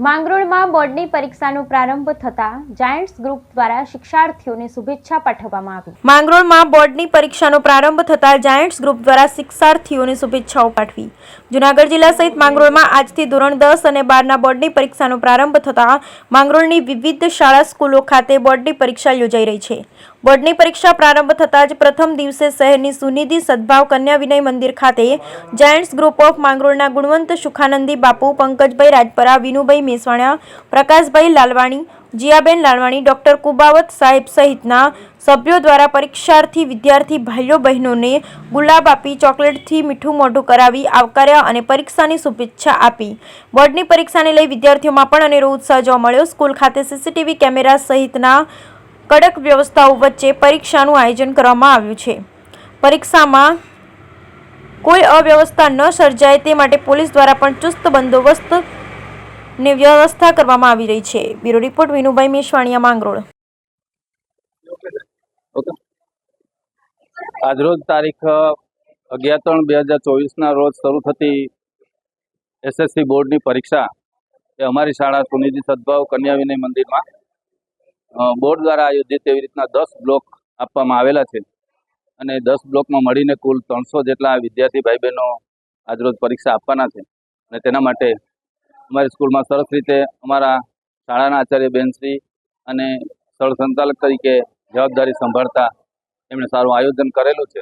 માંગરોળમાં બોર્ડની પરીક્ષાનો પ્રારંભ થતા જાયન્ટ્સ ગ્રુપ દ્વારા શિક્ષાર્થીઓને શુભેચ્છા પાઠવવામાં આવી। માંગરોળમાં બોર્ડની પરીક્ષાનો પ્રારંભ થતા જાયન્ટ્સ ગ્રુપ દ્વારા શિક્ષાર્થીઓને શુભેચ્છાઓ પાઠવી। જૂનાગઢ જિલ્લા સહિત માંગરોળમાં આજથી ધોરણ 10 અને 12ના બોર્ડની પરીક્ષાનો પ્રારંભ થતા માંગરોળની વિવિધ શાળા સ્કૂલો ખાતે બોર્ડની પરીક્ષા યોજાઈ રહી છે। બોર્ડની પરીક્ષા પ્રારંભ થતાં જ પ્રથમ દિવસે શહેરની સુનિધિ સદભાવ કન્યા વિનય મંદિર ખાતે Giants group of માંગરોળના Gunvant સુખાનંદી Bapu, Pankajbhai Rajpara, Vinubhai મેસવાણા, Prakashbhai Lalwani, જીયાબેન Lalwani, doctor Kubavat સાહેબ સહિતના સભ્યો દ્વારા પરીક્ષાર્થી વિદ્યાર્થી ભાઈઓ બહેનોને ગુલાબ આપી ચોકલેટથી મીઠું મોઢું કરાવી આવકાર્યા અને પરીક્ષાની શુભેચ્છા આપી। બોર્ડની પરીક્ષાને લઈ વિદ્યાર્થીઓમાં પણ અનેરો ઉત્સાહ જોવા મળ્યો। સ્કૂલ ખાતે સીસીટીવી કેમેરા સહિતના કડક વ્યવસ્થાઓ વચ્ચે પરીક્ષાનું આયોજન કરવામાં આવ્યું છે। પરીક્ષામાં કોઈ અવ્યવસ્થા ન સર્જાય તે માટે પોલીસ દ્વારા પણ ચુસ્ત બંદોબસ્તની વ્યવસ્થા કરવામાં આવી રહી છે। Bureau report Vinubhai Meswaniya, Mangrol. આજરોજ તારીખ 11/3/2024 રોજ શરૂ થતી એસએસસી બોર્ડની પરીક્ષા એ અમારી શાળા સુનિધિ સદભાવ કન્યા વિનય મંદિરમાં બોર્ડ દ્વારા આયોજિત એવી રીતના 10 બ્લોક આપવામાં આવેલા છે અને 10 બ્લોકમાં મળીને કુલ 300 જેટલા વિદ્યાર્થી ભાઈ બહેનો આજરોજ પરીક્ષા આપવાના છે અને તેના માટે અમારી સ્કૂલમાં સરસ રીતે અમારા શાળાના આચાર્ય બેનશ્રી અને સ્થળ સંચાલક તરીકે જવાબદારી સંભાળતા એમણે સારું આયોજન કરેલું છે।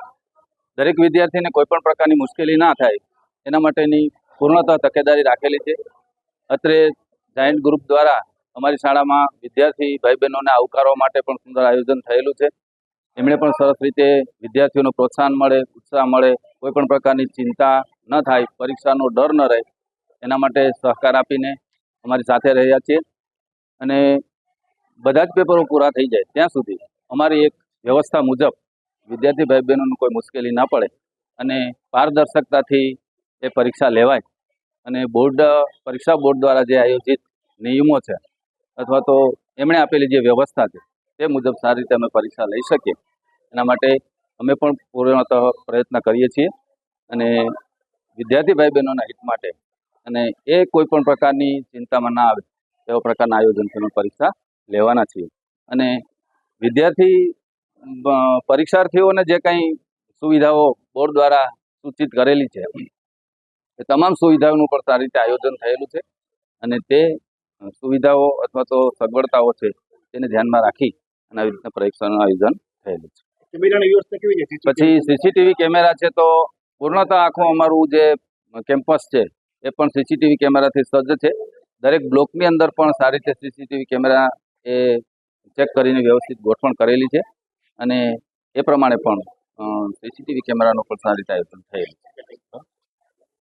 દરેક વિદ્યાર્થીને કોઈપણ પ્રકારની મુશ્કેલી ના થાય એના માટેની પૂર્ણતઃ તકેદારી રાખેલી છે। અત્રે જાયન્ટ ગ્રુપ દ્વારા અમારી શાળામાં વિદ્યાર્થી ભાઈ બહેનોને આવકારવા માટે પણ સુંદર આયોજન થયેલું છે। એમણે પણ સરસ રીતે વિદ્યાર્થીઓને પ્રોત્સાહન મળે, ઉત્સાહ મળે, કોઈપણ પ્રકારની ચિંતા ન થાય, પરીક્ષાનો ડર ન રહે એના માટે સહકાર આપીને અમારી સાથે રહ્યા છીએ અને બધા જ પેપરો પૂરા થઈ જાય ત્યાં સુધી અમારી એક વ્યવસ્થા મુજબ વિદ્યાર્થી ભાઈ બહેનોને કોઈ મુશ્કેલી ના પડે અને પારદર્શકતાથી એ પરીક્ષા લેવાય અને પરીક્ષા બોર્ડ દ્વારા જે આયોજિત નિયમો છે અથવા તો એમણે આપેલી જે વ્યવસ્થા છે તે મુજબ સારી રીતે અમે પરીક્ષા લઈ શકીએ એના માટે અમે પણ પૂર્ણતઃ પ્રયત્ન કરીએ છીએ અને વિદ્યાર્થી ભાઈ બહેનોના હિત માટે અને એ કોઈ પણ પ્રકારની ચિંતામાં ના આવે એવા પ્રકારના આયોજનથી અમે પરીક્ષા લેવાના છીએ અને પરીક્ષાર્થીઓને જે કંઈ સુવિધાઓ બોર્ડ દ્વારા સૂચિત કરેલી છે એ તમામ સુવિધાઓનું પણ સારી રીતે આયોજન થયેલું છે અને તે સુવિધાઓ અથવા તો સગવડતાઓ છે તેને ધ્યાનમાં રાખી અને આવી રીતના પરીક્ષાનું આયોજન થયેલું છે। પછી સીસીટીવી કેમેરા છે તો પૂર્ણતઃ આખું અમારું જે કેમ્પસ છે એ પણ સીસીટીવી કેમેરાથી સજ્જ છે। દરેક બ્લોકની અંદર પણ સારી રીતે સીસીટીવી કેમેરા એ ચેક કરીને વ્યવસ્થિત ગોઠવણ કરેલી છે અને એ પ્રમાણે પણ સીસીટીવી કેમેરાનું પણ સારી રીતે આયોજન થયેલું છે।